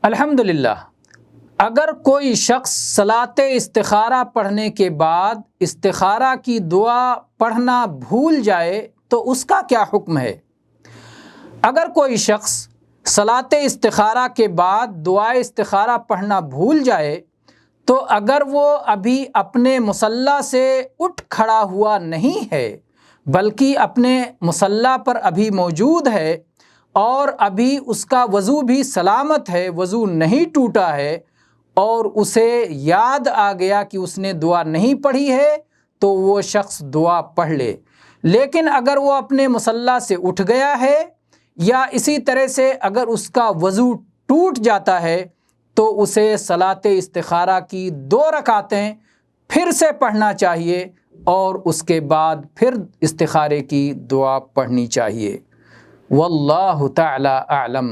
الحمدللہ، اگر کوئی شخص صلاۃ استخارہ پڑھنے کے بعد استخارہ کی دعا پڑھنا بھول جائے تو اس کا کیا حکم ہے؟ اگر کوئی شخص صلاۃ استخارہ کے بعد دعائے استخارہ پڑھنا بھول جائے تو اگر وہ ابھی اپنے مصلی سے اٹھ کھڑا ہوا نہیں ہے بلکہ اپنے مصلی پر ابھی موجود ہے اور ابھی اس کا وضو بھی سلامت ہے، وضو نہیں ٹوٹا ہے، اور اسے یاد آ گیا کہ اس نے دعا نہیں پڑھی ہے تو وہ شخص دعا پڑھ لے۔ لیکن اگر وہ اپنے مصلی سے اٹھ گیا ہے یا اسی طرح سے اگر اس کا وضو ٹوٹ جاتا ہے تو اسے صلاۃ استخارہ کی 2 رکعتیں پھر سے پڑھنا چاہیے اور اس کے بعد پھر استخارے کی دعا پڑھنی چاہیے۔ واللہ تعالی اعلم۔